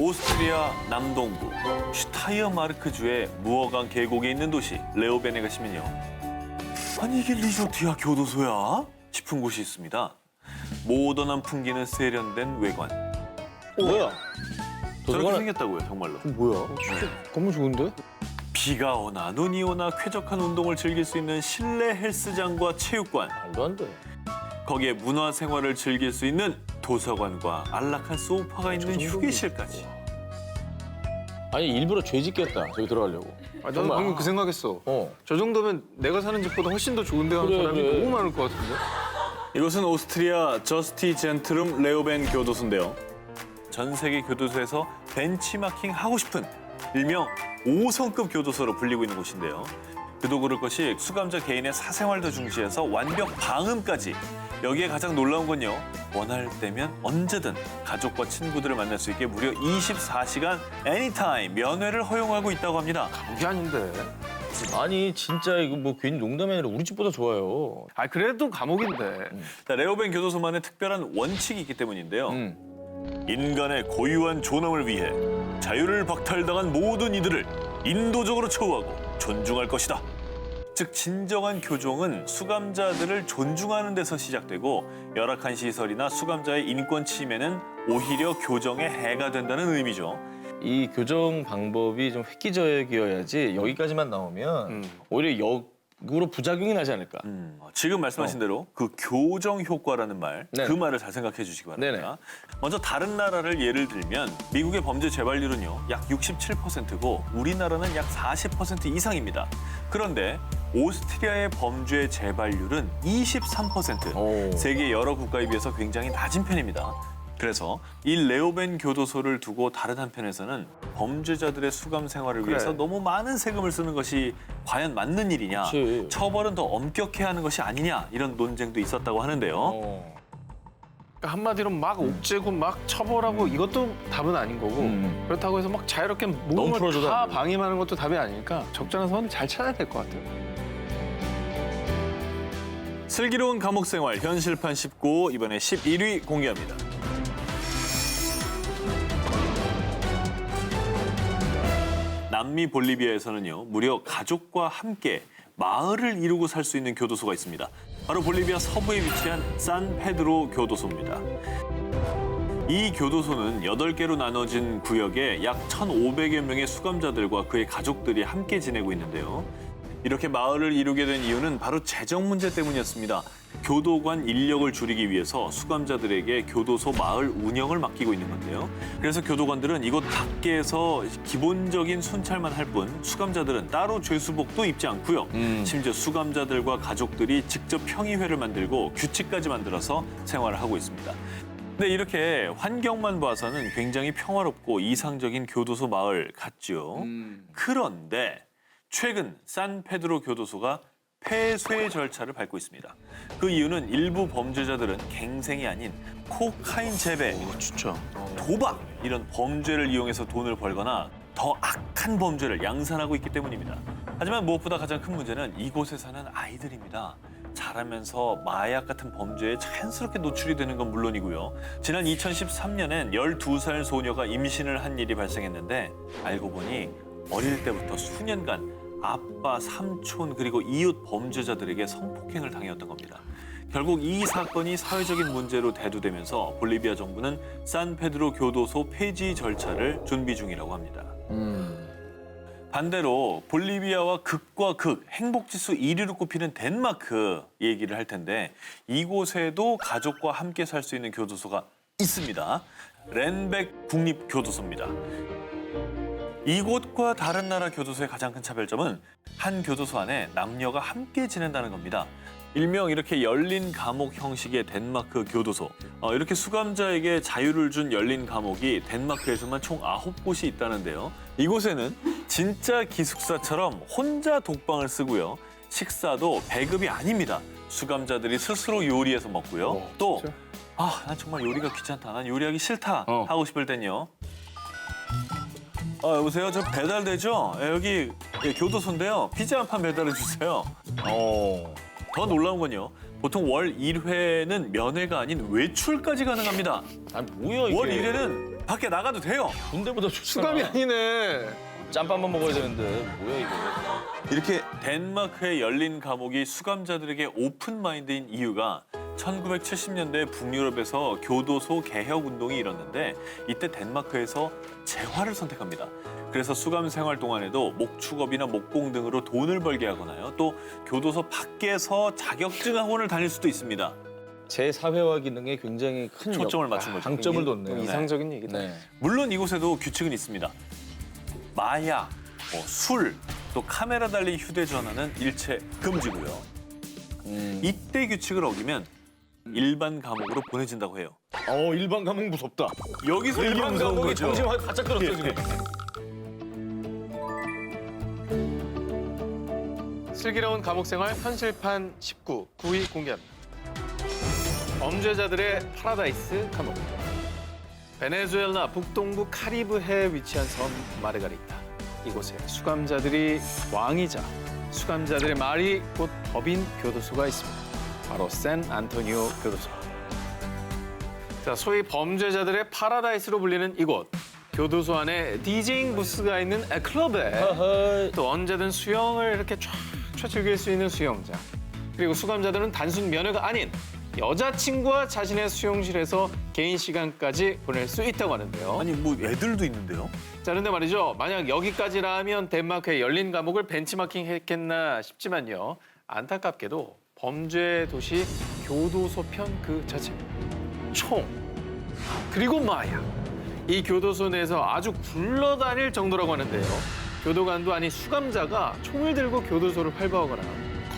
오스트리아 남동부 슈타이어마르크주의 무어강 계곡에 있는 도시 레오벤에 가시면요. 아니 이게 리조트야 교도소야? 싶은 곳이 있습니다. 모던한 풍기는 세련된 외관. 뭐야? 저렇게 생겼다고요 정말로. 뭐야? 건물 좋은데? 비가 오나 눈이 오나 쾌적한 운동을 즐길 수 있는 실내 헬스장과 체육관. 말도 안 돼. 거기에 문화생활을 즐길 수 있는 도서관과 안락한 소파가 있는 휴게실까지. 아니 일부러 죄 짓겠다. 저기 들어가려고. 아, 나도 방금 그 생각했어. 저 정도면 내가 사는 집보다 훨씬 더 좋은 데 가는 그래, 사람이 그래. 너무 많을 것 같은데? 이곳은 오스트리아 저스티 젠트룸 레오벤 교도소인데요. 전 세계 교도소에서 벤치마킹 하고 싶은 일명 5성급 교도소로 불리고 있는 곳인데요. 그도 그럴 것이 수감자 개인의 사생활도 중시해서 완벽 방음까지. 여기에 가장 놀라운 건요. 원할 때면 언제든 가족과 친구들을 만날 수 있게 무려 24시간 애니타임 면회를 허용하고 있다고 합니다. 그게 아닌데. 아니 진짜 이거 뭐 괜히 농담이 아니라 우리 집보다 좋아요. 아, 그래도 감옥인데. 자, 레오벤 교도소만의 특별한 원칙이 있기 때문인데요. 음. 인간의 고유한 존엄을 위해 자유를 박탈당한 모든 이들을 인도적으로 처우하고 존중할 것이다. 즉 진정한 교종은 수감자들을 존중하는 데서 시작되고 열악한 시설이나 수감자의 인권 침해는 오히려 교정에 해가 된다는 의미죠. 이 교정 방법이 좀 획기적이어야지 여기까지만 나오면 오히려 역으로 부작용이 나지 않을까. 지금 말씀하신 대로 그 교정 효과라는 말, 네. 그 말을 잘 생각해 주시기 바랍니다. 먼저 다른 나라를 예를 들면 미국의 범죄 재발률은요 약 67%고 우리나라는 약 40% 이상입니다. 그런데 오스트리아의 범죄 재발률은 23%. 오. 세계 여러 국가에 비해서 굉장히 낮은 편입니다. 그래서 이 레오벤 교도소를 두고 다른 한편에서는 범죄자들의 수감 생활을 위해서 너무 많은 세금을 쓰는 것이 과연 맞는 일이냐, 그치. 처벌은 더 엄격해야 하는 것이 아니냐 이런 논쟁도 있었다고 하는데요. 그러니까 한마디로 막 옥죄고 막 처벌하고 이것도 답은 아닌 거고 그렇다고 해서 막 자유롭게 너무 모든 풀어줘도 걸다 안 돼. 방임하는 것도 답이 아니니까 적절한 선을 잘 찾아야 될 것 같아요. 슬기로운 감옥 생활 현실판 19 이번에 11위 공개합니다. 남미 볼리비아에서는요 무려 가족과 함께 마을을 이루고 살 수 있는 교도소가 있습니다. 바로 볼리비아 서부에 위치한 산페드로 교도소입니다. 이 교도소는 8개로 나눠진 구역에 약 1,500여 명의 수감자들과 그의 가족들이 함께 지내고 있는데요. 이렇게 마을을 이루게 된 이유는 바로 재정 문제 때문이었습니다. 교도관 인력을 줄이기 위해서 수감자들에게 교도소 마을 운영을 맡기고 있는 건데요. 그래서 교도관들은 이곳 밖에서 기본적인 순찰만 할 뿐 수감자들은 따로 죄수복도 입지 않고요. 심지어 수감자들과 가족들이 직접 평의회를 만들고 규칙까지 만들어서 생활을 하고 있습니다. 근데 이렇게 환경만 봐서는 굉장히 평화롭고 이상적인 교도소 마을 같죠. 그런데 최근 산페드로 교도소가 폐쇄 절차를 밟고 있습니다. 그 이유는 일부 범죄자들은 갱생이 아닌 코카인 재배, 진짜. 도박 이런 범죄를 이용해서 돈을 벌거나 더 악한 범죄를 양산하고 있기 때문입니다. 하지만 무엇보다 가장 큰 문제는 이곳에 사는 아이들입니다. 자라면서 마약 같은 범죄에 자연스럽게 노출이 되는 건 물론이고요. 지난 2013년엔 12살 소녀가 임신을 한 일이 발생했는데 알고 보니 어릴 때부터 수년간 아빠, 삼촌 그리고 이웃 범죄자들에게 성폭행을 당해왔던 겁니다. 결국 이 사건이 사회적인 문제로 대두되면서 볼리비아 정부는 산페드로 교도소 폐지 절차를 준비 중이라고 합니다. 반대로 볼리비아와 극과 극, 행복지수 1위로 꼽히는 덴마크 얘기를 할 텐데 이곳에도 가족과 함께 살 수 있는 교도소가 있습니다. 렌벡 국립교도소입니다. 이곳과 다른 나라 교도소의 가장 큰 차별점은 한 교도소 안에 남녀가 함께 지낸다는 겁니다. 일명 이렇게 열린 감옥 형식의 덴마크 교도소. 이렇게 수감자에게 자유를 준 열린 감옥이 덴마크에서만 총 9곳이 있다는데요. 이곳에는 진짜 기숙사처럼 혼자 독방을 쓰고요. 식사도 배급이 아닙니다. 수감자들이 스스로 요리해서 먹고요. 또, 난 정말 요리가 귀찮다. 난 요리하기 싫다. 하고 싶을 땐요. 여보세요? 저 배달되죠? 여기 교도소인데요. 피자 한 판 배달해 주세요. 더 놀라운 건요. 보통 월 1회는 면회가 아닌 외출까지 가능합니다. 아니 뭐야 이게. 월 1회는 밖에 나가도 돼요. 군대보다 좋잖아. 수감이 아니네. 짬밥만 먹어야 되는데 뭐야 이거. 이렇게 덴마크의 열린 감옥이 수감자들에게 오픈 마인드인 이유가 1970년대 북유럽에서 교도소 개혁 운동이 일었는데 이때 덴마크에서 재활을 선택합니다. 그래서 수감 생활 동안에도 목축업이나 목공 등으로 돈을 벌게 하거나요. 또 교도소 밖에서 자격증 학원을 다닐 수도 있습니다. 제 사회화 기능에 굉장히 큰 초점을 맞춘 거죠. 방점을 뒀네요. 이상적인 얘기다. 네. 물론 이곳에도 규칙은 있습니다. 마약, 술, 또 카메라 달린 휴대전화는 일체 금지고요. 이때 규칙을 어기면 일반 감옥으로 보내진다고 해요. 일반 감옥 무섭다. 여기서 일반 무서운 감옥이 거죠. 정신 바짝 들었어 지금. 슬기로운 감옥 생활 현실판 19 9위 공개합니다. 범죄자들의 파라다이스 감옥. 베네수엘라 북동부 카리브해에 위치한 섬 마르가리타. 이곳에 수감자들이 왕이자 수감자들의 말이 곧 법인 교도소가 있습니다. 바로 샌 안토니오 교도소. 자, 소위 범죄자들의 파라다이스로 불리는 이곳. 교도소 안에 디제잉 부스가 있는 클럽에 또 언제든 수영을 이렇게 쫙 즐길 수 있는 수영장. 그리고 수감자들은 단순 면회가 아닌 여자친구와 자신의 수용실에서 개인 시간까지 보낼 수 있다고 하는데요. 아니 뭐 애들도 있는데요? 자, 그런데 말이죠. 만약 여기까지라면 덴마크의 열린 감옥을 벤치마킹 했겠나 싶지만요. 안타깝게도 범죄 도시 교도소 편 그 자체입니다. 총, 그리고 마약. 이 교도소 내에서 아주 굴러다닐 정도라고 하는데요. 교도관도 아닌 수감자가 총을 들고 교도소를 활보하거나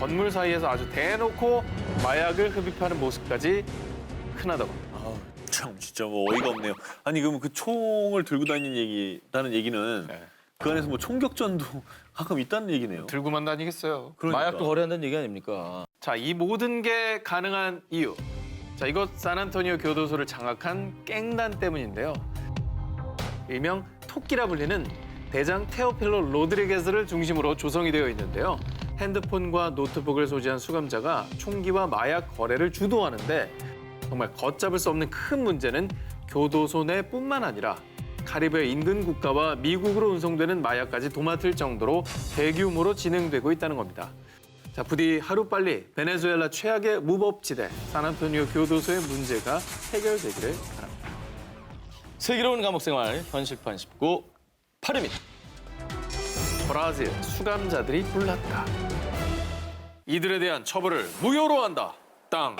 건물 사이에서 아주 대놓고 마약을 흡입하는 모습까지 흔하다고 합니다. 참 진짜 뭐 어이가 없네요. 아니 그럼 그 총을 들고 다니는 얘기는 네. 그 안에서 뭐 총격전도 가끔 있다는 얘기네요. 들고만 다니겠어요. 그러니까. 마약도 거래한다는 얘기 아닙니까? 자, 이 모든 게 가능한 이유. 자, 이곳 산안토니오 교도소를 장악한 깽단 때문인데요. 일명 토끼라 불리는 대장 테오필로 로드리게스를 중심으로 조성이 되어 있는데요. 핸드폰과 노트북을 소지한 수감자가 총기와 마약 거래를 주도하는데 정말 걷잡을 수 없는 큰 문제는 교도소 내뿐만 아니라 카리브해 인근 국가와 미국으로 운송되는 마약까지 도맡을 정도로 대규모로 진행되고 있다는 겁니다. 자, 부디 하루빨리 베네수엘라 최악의 무법지대 산안토니오 교도소의 문제가 해결되기를 바랍니다. 슬기로운 감옥 생활 현실판 19 8위입니다. 브라질 수감자들이 불났다. 이들에 대한 처벌을 무효로 한다. 땅.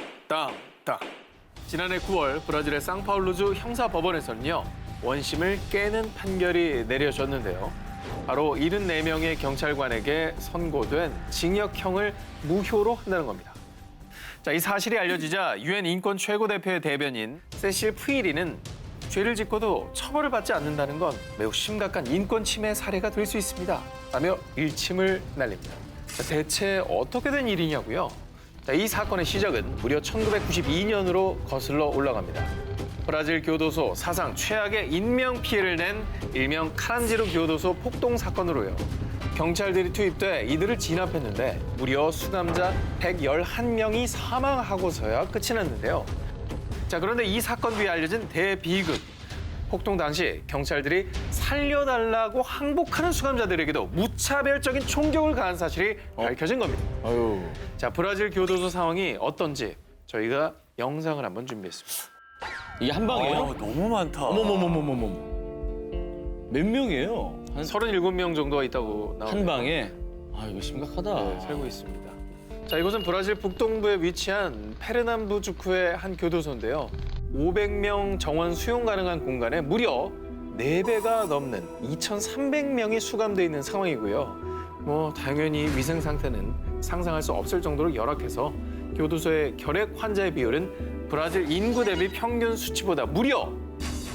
지난해 9월 브라질의 상파울루주 형사법원에서는요. 원심을 깨는 판결이 내려졌는데요. 바로 74명의 경찰관에게 선고된 징역형을 무효로 한다는 겁니다. 자, 이 사실이 알려지자 유엔 인권 최고대표의 대변인 세실 푸이리는 죄를 짓고도 처벌을 받지 않는다는 건 매우 심각한 인권 침해 사례가 될 수 있습니다. 라며 일침을 날립니다. 자, 대체 어떻게 된 일이냐고요? 자, 이 사건의 시작은 무려 1992년으로 거슬러 올라갑니다. 브라질 교도소 사상 최악의 인명 피해를 낸 일명 카란지루 교도소 폭동 사건으로요. 경찰들이 투입돼 이들을 진압했는데 무려 수감자 111명이 사망하고서야 끝이 났는데요. 자, 그런데 이 사건 뒤에 알려진 대비극. 폭동 당시 경찰들이 살려달라고 항복하는 수감자들에게도 무차별적인 총격을 가한 사실이 밝혀진 겁니다. 아유. 자, 브라질 교도소 상황이 어떤지 저희가 영상을 한번 준비했습니다. 이게 한 방이에요? 너무 많다. 어머머머머머머. 몇 명이에요? 한 37명 정도가 있다고 한 나옵니다. 방에? 아 이거 심각하다. 네, 살고 있습니다. 자, 이곳은 브라질 북동부에 위치한 페르남부주쿠의 한 교도소인데요. 500명 정원 수용 가능한 공간에 무려 4배가 넘는 2,300명이 수감돼 있는 상황이고요. 뭐 당연히 위생 상태는 상상할 수 없을 정도로 열악해서 교도소의 결핵 환자의 비율은 브라질 인구 대비 평균 수치보다 무려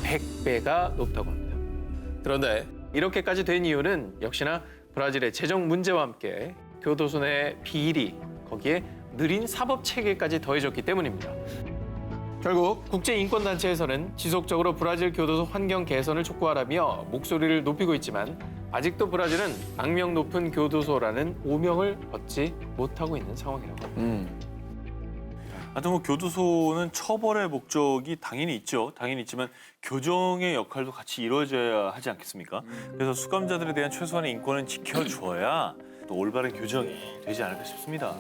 100배가 높다고 합니다. 그런데 이렇게까지 된 이유는 역시나 브라질의 재정 문제와 함께 교도소 내 비리, 거기에 느린 사법 체계까지 더해졌기 때문입니다. 결국 국제인권단체에서는 지속적으로 브라질 교도소 환경 개선을 촉구하라며 목소리를 높이고 있지만 아직도 브라질은 악명 높은 교도소라는 오명을 얻지 못하고 있는 상황이라고 합니다. 하여튼 뭐 교도소는 처벌의 목적이 당연히 있죠. 당연히 있지만 교정의 역할도 같이 이루어져야 하지 않겠습니까? 그래서 수감자들에 대한 최소한의 인권은 지켜줘야 또 올바른 교정이 되지 않을까 싶습니다.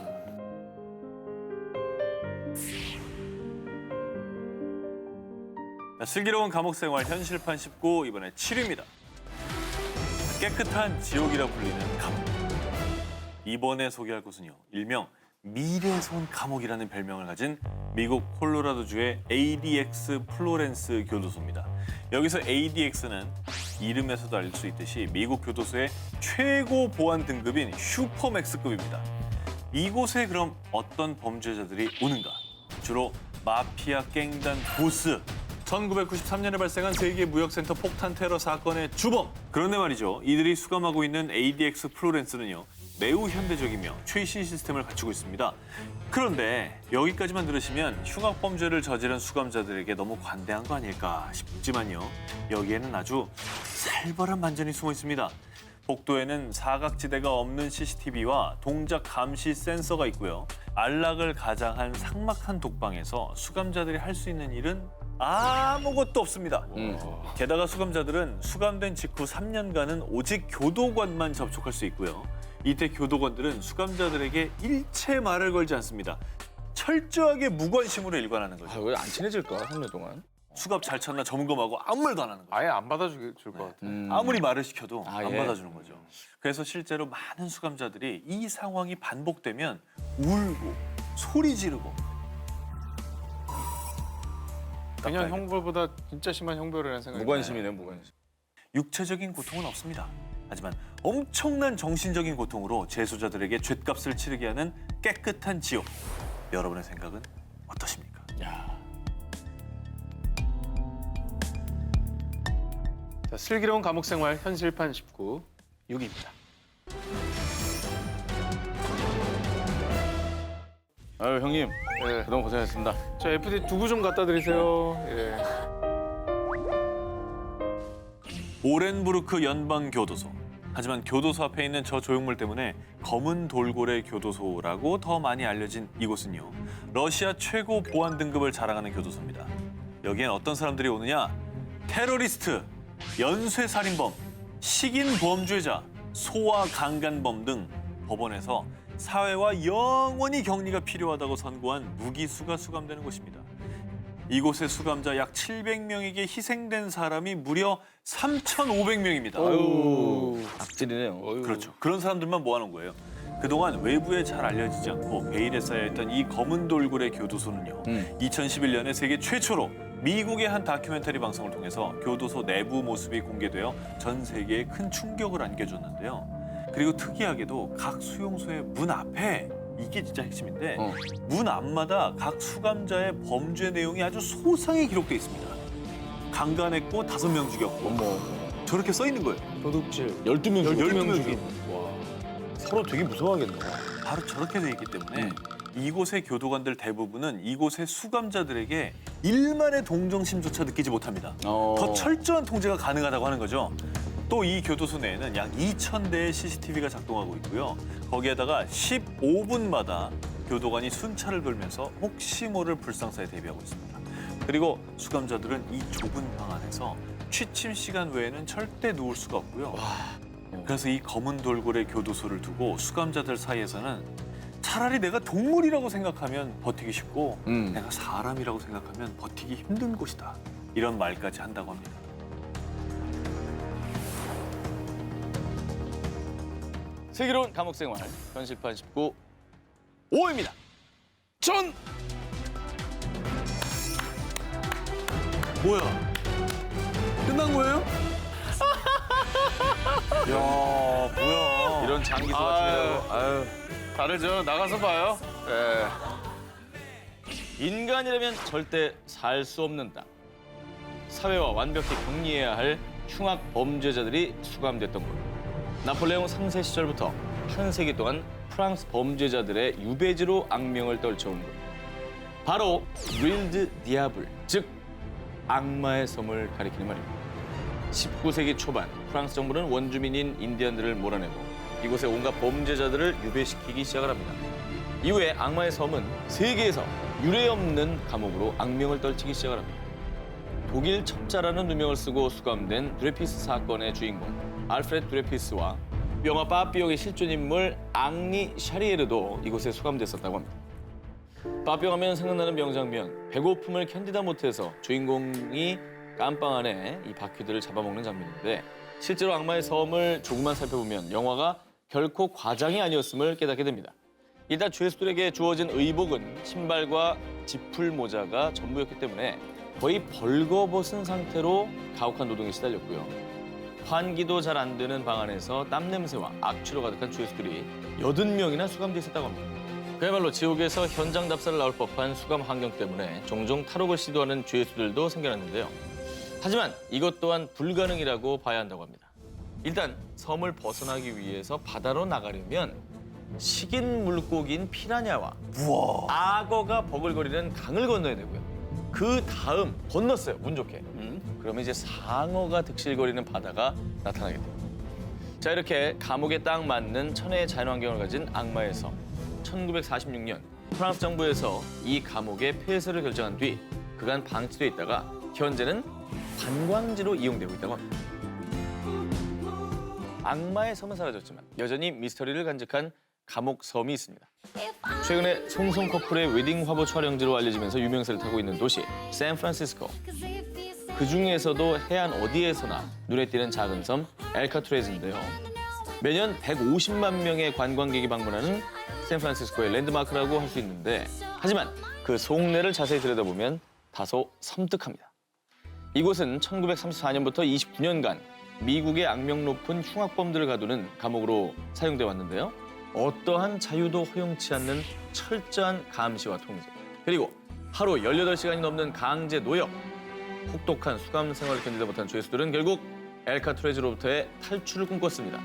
자, 슬기로운 감옥 생활 현실판 19 이번에 7위입니다. 깨끗한 지옥이라 불리는 감옥. 이번에 소개할 곳은요, 일명 미래손 감옥이라는 별명을 가진 미국 콜로라도주의 ADX 플로렌스 교도소입니다. 여기서 ADX는 이름에서도 알 수 있듯이 미국 교도소의 최고 보안 등급인 슈퍼맥스급입니다. 이곳에 그럼 어떤 범죄자들이 오는가? 주로 마피아 갱단 보스. 1993년에 발생한 세계 무역센터 폭탄 테러 사건의 주범. 그런데 말이죠. 이들이 수감하고 있는 ADX 플로렌스는요, 매우 현대적이며 최신 시스템을 갖추고 있습니다. 그런데 여기까지만 들으시면 흉악범죄를 저지른 수감자들에게 너무 관대한 거 아닐까 싶지만요. 여기에는 아주 살벌한 반전이 숨어 있습니다. 복도에는 사각지대가 없는 CCTV와 동작 감시 센서가 있고요. 안락을 가장한 삭막한 독방에서 수감자들이 할 수 있는 일은 아무것도 없습니다. 게다가 수감자들은 수감된 직후 3년간은 오직 교도관만 접촉할 수 있고요. 이때 교도관들은 수감자들에게 일체 말을 걸지 않습니다. 철저하게 무관심으로 일관하는 거죠. 왜 안 친해질까, 3년 동안? 수갑 잘 찼나 점검하고 아무 말도 안 하는 거죠. 아예 안 받아줄 것 같아. 아무리 말을 시켜도 안 예. 받아주는 거죠. 그래서 실제로 많은 수감자들이 이 상황이 반복되면 울고 소리 지르고 그냥 형벌보다 진짜 심한 형벌이라는 생각이 무관심이네, 무관심. 육체적인 고통은 없습니다. 하지만 엄청난 정신적인 고통으로 재소자들에게 죗값을 치르게 하는 깨끗한 지옥. 여러분의 생각은 어떠십니까? 자, 슬기로운 감옥 생활 현실판 19 6입니다. 아유, 형님. 예. 그동안 고생하셨습니다. 저 FD 두부 좀 갖다 드리세요. 예. 오렌부르크 연방교도소. 하지만 교도소 앞에 있는 저 조형물 때문에 검은 돌고래 교도소라고 더 많이 알려진 이곳은요, 러시아 최고 보안 등급을 자랑하는 교도소입니다. 여기엔 어떤 사람들이 오느냐? 테러리스트, 연쇄살인범, 식인 범죄자, 소아 강간범 등 법원에서 사회와 영원히 격리가 필요하다고 선고한 무기수가 수감되는 곳입니다. 이곳의 수감자 약 700명에게 희생된 사람이 무려 3,500명입니다. 아유, 악질이네요. 그렇죠. 그런 사람들만 모아놓은 거예요. 그동안 외부에 잘 알려지지 않고 베일에 쌓여있던 이 검은 돌고래 교도소는요, 2011년에 세계 최초로 미국의 한 다큐멘터리 방송을 통해서 교도소 내부 모습이 공개되어 전 세계에 큰 충격을 안겨줬는데요. 그리고 특이하게도 각 수용소의 문 앞에, 이게 진짜 핵심인데, 문 앞마다 각 수감자의 범죄 내용이 아주 소상히 기록돼 있습니다. 강간했고 5명 죽였고, 어머, 저렇게 써 있는 거예요. 도둑질. 12명 죽인. 12명 죽인. 와, 서로 되게 무서워하겠네. 바로 저렇게 돼 있기 때문에 이곳의 교도관들 대부분은 이곳의 수감자들에게 일말의 동정심조차 느끼지 못합니다. 더 철저한 통제가 가능하다고 하는 거죠. 또 이 교도소 내에는 약 2,000대의 CCTV가 작동하고 있고요. 거기에다가 15분마다 교도관이 순찰을 돌면서 혹시 모를 불상사에 대비하고 있습니다. 그리고 수감자들은 이 좁은 방 안에서 취침 시간 외에는 절대 누울 수가 없고요. 그래서 이 검은 돌고래 교도소를 두고 수감자들 사이에서는 차라리 내가 동물이라고 생각하면 버티기 쉽고 내가 사람이라고 생각하면 버티기 힘든 곳이다. 이런 말까지 한다고 합니다. 슬기로운 감옥 생활 현실판 19 5입니다. 전 뭐야? 끝난 거예요? 야, 뭐야? 이런 장기 소같은 아유. 다르죠. 나가서 봐요. 예. 인간이라면 절대 살 수 없는 땅. 사회와 완벽히 격리해야 할 흉악 범죄자들이 수감됐던 곳. 나폴레옹 3세 시절부터 한 세기 동안 프랑스 범죄자들의 유배지로 악명을 떨쳐온 곳. 바로 릴드 디아블, 즉 악마의 섬을 가리키는 말입니다. 19세기 초반 프랑스 정부는 원주민인 인디언들을 몰아내고 이곳에 온갖 범죄자들을 유배시키기 시작을 합니다. 이후에 악마의 섬은 세계에서 유례없는 감옥으로 악명을 떨치기 시작합니다. 독일 첩자라는 누명을 쓰고 수감된 드레피스 사건의 주인공 알프레드 드레피스와 영화 빠삐용의 실존 인물 앙리 샤리에르도 이곳에 수감됐었다고 합니다. 빠삐용 하면 생각나는 명장면, 배고픔을 견디다 못해서 주인공이 깜빵 안에 이 바퀴들을 잡아먹는 장면인데 실제로 악마의 섬을 조금만 살펴보면 영화가 결코 과장이 아니었음을 깨닫게 됩니다. 일단 죄수들에게 주어진 의복은 신발과 지풀 모자가 전부였기 때문에 거의 벌거벗은 상태로 가혹한 노동에 시달렸고요. 환기도 잘 안 되는 방 안에서 땀 냄새와 악취로 가득한 죄수들이 80명이나 수감돼 있었다고 합니다. 그야말로 지옥에서 현장 답사를 나올 법한 수감 환경 때문에 종종 탈옥을 시도하는 죄수들도 생겨났는데요. 하지만 이것 또한 불가능이라고 봐야 한다고 합니다. 일단 섬을 벗어나기 위해서 바다로 나가려면 식인 물고기인 피라냐와 악어가 버글거리는 강을 건너야 되고요. 그 다음 건넜어요, 운 좋게. 그러면 이제 상어가 득실거리는 바다가 나타나게 됩니다. 자, 이렇게 감옥에 딱 맞는 천혜의 자연환경을 가진 악마의 섬. 1946년 프랑스 정부에서 이 감옥의 폐쇄를 결정한 뒤 그간 방치돼 있다가 현재는 관광지로 이용되고 있다고 합니다. 악마의 섬은 사라졌지만 여전히 미스터리를 간직한 감옥 섬이 있습니다. 최근에 송송 커플의 웨딩 화보 촬영지로 알려지면서 유명세를 타고 있는 도시 샌프란시스코. 그 중에서도 해안 어디에서나 눈에 띄는 작은 섬 엘카투레즈인데요. 매년 150만 명의 관광객이 방문하는 샌프란시스코의 랜드마크라고 할 수 있는데 하지만 그 속내를 자세히 들여다보면 다소 섬뜩합니다. 이곳은 1934년부터 29년간 미국의 악명 높은 흉악범들을 가두는 감옥으로 사용돼 왔는데요. 어떠한 자유도 허용치 않는 철저한 감시와 통제, 그리고 하루 18시간이 넘는 강제 노역, 혹독한 수감 생활을 견디다 못한 죄수들은 결국 엘카투레즈로부터의 탈출을 꿈꿨습니다.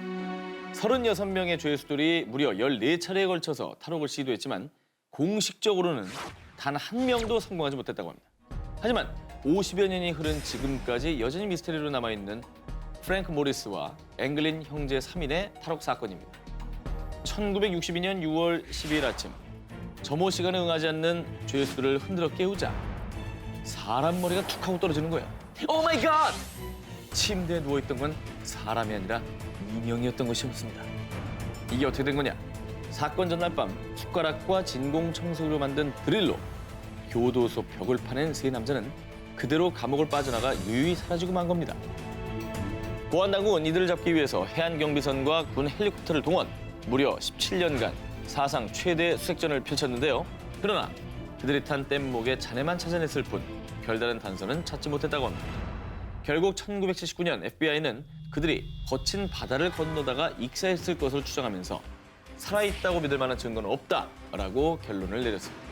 36명의 죄수들이 무려 14차례에 걸쳐서 탈옥을 시도했지만 공식적으로는 단 한 명도 성공하지 못했다고 합니다. 하지만 50여 년이 흐른 지금까지 여전히 미스터리로 남아있는 프랭크 모리스와 앵글린 형제 3인의 탈옥 사건입니다. 1962년 6월 12일 아침 점호 시간에 응하지 않는 죄수들을 흔들어 깨우자 사람 머리가 툭 하고 떨어지는 거예요. 오 마이 갓! 침대에 누워있던 건 사람이 아니라 인형이었던 것이었습니다. 이게 어떻게 된 거냐? 사건 전날 밤 숟가락과 진공청소기로 만든 드릴로 교도소 벽을 파낸 세 남자는 그대로 감옥을 빠져나가 유유히 사라지고 만 겁니다. 보안당국은 이들을 잡기 위해서 해안경비선과 군 헬리콥터를 동원, 무려 17년간 사상 최대 수색전을 펼쳤는데요. 그러나 그들이 탄 뗏목의 잔해만 찾아냈을 뿐 별다른 단서는 찾지 못했다고 합니다. 결국 1979년 FBI는 그들이 거친 바다를 건너다가 익사했을 것을 추정하면서 살아있다고 믿을 만한 증거는 없다라고 결론을 내렸습니다.